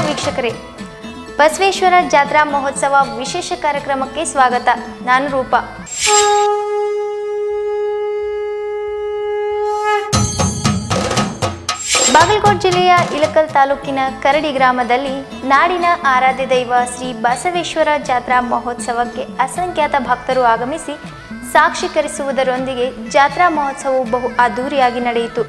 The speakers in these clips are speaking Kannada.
ವೀಕ್ಷಕರೇ, ಬಸವೇಶ್ವರ ಜಾತ್ರಾ ಮಹೋತ್ಸವ ವಿಶೇಷ ಕಾರ್ಯಕ್ರಮಕ್ಕೆ ಸ್ವಾಗತ. ನಾನು ರೂಪಾ. ಬಾಗಲಕೋಟೆ ಜಿಲ್ಲೆಯ ಇಳಕಲ್ ತಾಲೂಕಿನ ಕರಡಿ ಗ್ರಾಮದಲ್ಲಿ ನಾಡಿನ ಆರಾಧ್ಯ ದೈವ ಶ್ರೀ ಬಸವೇಶ್ವರ ಜಾತ್ರಾ ಮಹೋತ್ಸವಕ್ಕೆ ಅಸಂಖ್ಯಾತ ಭಕ್ತರು ಆಗಮಿಸಿ ಸಾಕ್ಷೀಕರಿಸುವುದರೊಂದಿಗೆ ಜಾತ್ರಾ ಮಹೋತ್ಸವವು ಬಹು ಅದ್ದೂರಿಯಾಗಿ ನಡೆಯಿತು.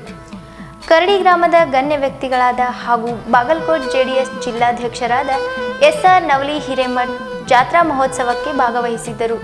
ಕರಡಿ ಗ್ರಾಮದ ಗಣ್ಯ ವ್ಯಕ್ತಿಗಳಾದ ಹಾಗೂ ಬಾಗಲಕೋಟೆ JDS ಜಿಲ್ಲಾಧ್ಯಕ್ಷರಾದ SR ನವಲಿ ಹಿರೇಮಠ್ ಜಾತ್ರಾ ಮಹೋತ್ಸವಕ್ಕೆ ಭಾಗವಹಿಸಿದ್ದರು.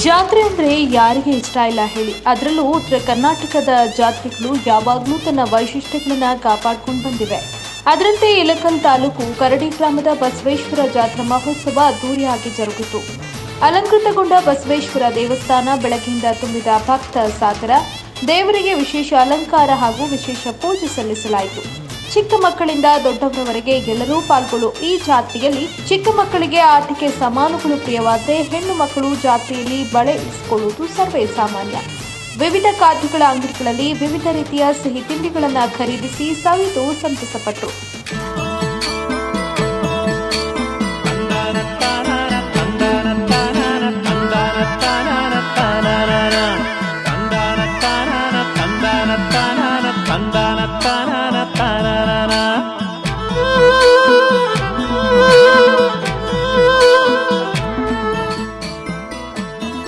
ಜಾತ್ರೆ ಅಂದರೆ ಯಾರಿಗೆ ಇಷ್ಟ ಇಲ್ಲ ಹೇಳಿ. ಅದರಲ್ಲೂ ಉತ್ತರ ಕರ್ನಾಟಕದ ಜಾತ್ರೆಗಳು ಯಾವಾಗಲೂ ತನ್ನ ವೈಶಿಷ್ಟ್ಯಗಳನ್ನು ಕಾಪಾಡಿಕೊಂಡು ಬಂದಿವೆ. ಅದರಂತೆ ಇಳಕಲ್ ತಾಲೂಕು ಕರಡಿ ಗ್ರಾಮದ ಬಸವೇಶ್ವರ ಜಾತ್ರಾ ಮಹೋತ್ಸವ ಅದ್ದೂರಿಯಾಗಿ ಜರುಗಿತು. ಅಲಂಕೃತಗೊಂಡ ಬಸವೇಶ್ವರ ದೇವಸ್ಥಾನ ಬೆಳಗ್ಗೆಯಿಂದ ತುಂಬಿದ ಭಕ್ತ ಸಾಗರ. ದೇವರಿಗೆ ವಿಶೇಷ ಅಲಂಕಾರ ಹಾಗೂ ವಿಶೇಷ ಪೂಜೆ ಸಲ್ಲಿಸಲಾಯಿತು. ಚಿಕ್ಕ ಮಕ್ಕಳಿಂದ ದೊಡ್ಡವರವರೆಗೆ ಎಲ್ಲರೂ ಪಾಲ್ಗೊಳ್ಳುವ ಈ ಜಾತ್ರೆಯಲ್ಲಿ ಚಿಕ್ಕ ಮಕ್ಕಳಿಗೆ ಆಟಿಕೆ ಸಾಮಾನುಗಳು ಪ್ರಿಯವಾದರೆ ಹೆಣ್ಣು ಮಕ್ಕಳು ಜಾತ್ರೆಯಲ್ಲಿ ಬಳೆ ಇಸಿಕೊಳ್ಳುವುದು ಸರ್ವೇ ಸಾಮಾನ್ಯ. ವಿವಿಧ ಖಾದ್ಯಗಳ ಅಂಗಡಿಗಳಲ್ಲಿ ವಿವಿಧ ರೀತಿಯ ಸಿಹಿ ತಿಂಡಿಗಳನ್ನು ಖರೀದಿಸಿ ಸವಿದು ಸಂತಸಪಟ್ಟರು.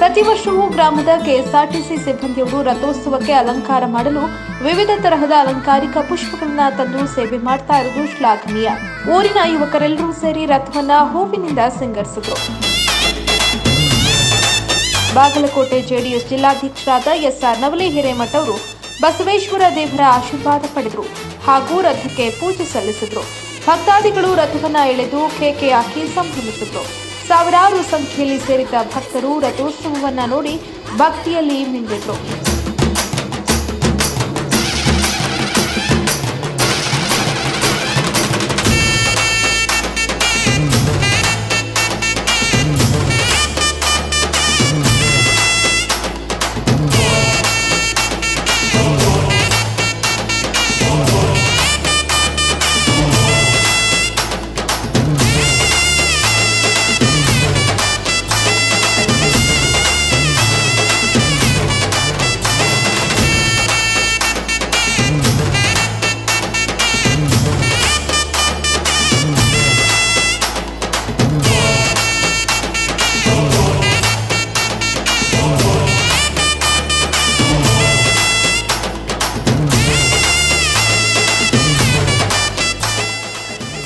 ಪ್ರತಿ ವರ್ಷವೂ ಗ್ರಾಮದ KSRTC ಸಿಬ್ಬಂದಿಯವರು ರಥೋತ್ಸವಕ್ಕೆ ಅಲಂಕಾರ ಮಾಡಲು ವಿವಿಧ ತರಹದ ಅಲಂಕಾರಿಕ ಪುಷ್ಪಗಳನ್ನ ತಂದು ಸೇವೆ ಮಾಡ್ತಾ ಇರುವುದು ಶ್ಲಾಘನೀಯ. ಊರಿನ ಯುವಕರೆಲ್ಲರೂ ಸೇರಿ ರಥವನ್ನ ಹೂವಿನಿಂದ ಸಿಂಗರಿಸಿದ್ರು. ಬಾಗಲಕೋಟೆ JDS ಜಿಲ್ಲಾಧ್ಯಕ್ಷರಾದ SR ನವಲಿ ಹಿರೇಮಠ್ ಅವರು ಬಸವೇಶ್ವರ ದೇವರ ಆಶೀರ್ವಾದ ಪಡೆದರು ಹಾಗೂ ರಥಕ್ಕೆ ಪೂಜೆ ಸಲ್ಲಿಸಿದ್ರು. ಭಕ್ತಾದಿಗಳು ರಥವನ್ನ ಎಳೆದು ಕೇಕೆ ಹಾಕಿ ಸಂಭ್ರಮಿಸಿದ್ರು. ಸಾವಿರಾರು ಸಂಖ್ಯೆಯಲ್ಲಿ ಸೇರಿದ್ದ ಭಕ್ತರು ರಥೋತ್ಸವವನ್ನ ನೋಡಿ ಭಕ್ತಿಯಲ್ಲಿ ಮಿಂದಿದ್ರು.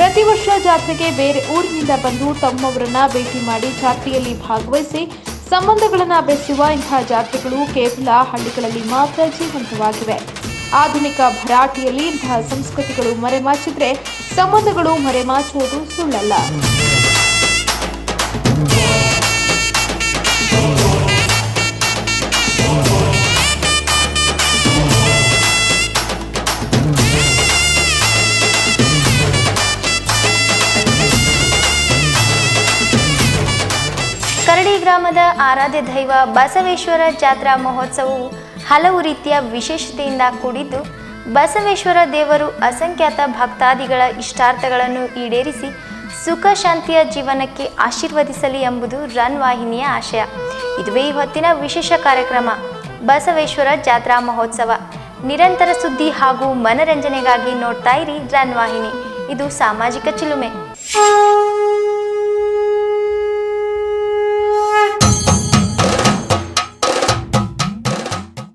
ಪ್ರತಿ ವರ್ಷ ಜಾತ್ರೆಗೆ ಬೇರೆ ಊರಿನಿಂದ ಬಂದು ತಮ್ಮವರನ್ನ ಭೇಟಿ ಮಾಡಿ ಜಾತ್ರೆಯಲ್ಲಿ ಭಾಗವಹಿಸಿ ಸಂಬಂಧಗಳನ್ನು ಬೆಸೆಯುವ ಇಂತಹ ಜಾತ್ರೆಗಳು ಕೇವಲ ಹಳ್ಳಿಗಳಲ್ಲಿ ಮಾತ್ರ ಜೀವಂತವಾಗಿವೆ. ಆಧುನಿಕ ಭರಾಟೆಯಲ್ಲಿ ಇಂತಹ ಸಂಸ್ಕೃತಿಗಳು ಮರೆಮಾಚಿದ್ರೆ ಸಂಬಂಧಗಳು ಮರೆಮಾಚುವುದು ಸುಳ್ಳಲ್ಲ. ಕರಡಿ ಗ್ರಾಮದ ಆರಾಧ್ಯ ದೈವ ಬಸವೇಶ್ವರ ಜಾತ್ರಾ ಮಹೋತ್ಸವವು ಹಲವು ರೀತಿಯ ವಿಶೇಷತೆಯಿಂದ ಕೂಡಿದ್ದು, ಬಸವೇಶ್ವರ ದೇವರು ಅಸಂಖ್ಯಾತ ಭಕ್ತಾದಿಗಳ ಇಷ್ಟಾರ್ಥಗಳನ್ನು ಈಡೇರಿಸಿ ಸುಖ ಶಾಂತಿಯ ಜೀವನಕ್ಕೆ ಆಶೀರ್ವದಿಸಲಿ ಎಂಬುದು ರನ್ ವಾಹಿನಿಯ ಆಶಯ. ಇದುವೇ ಈ ಹೊತ್ತಿನ ವಿಶೇಷ ಕಾರ್ಯಕ್ರಮ ಬಸವೇಶ್ವರ ಜಾತ್ರಾ ಮಹೋತ್ಸವ. ನಿರಂತರ ಸುದ್ದಿ ಹಾಗೂ ಮನರಂಜನೆಗಾಗಿ ನೋಡ್ತಾ ಇರಿ ರನ್ ವಾಹಿನಿ. ಇದು ಸಾಮಾಜಿಕ ಚಿಲುಮೆ.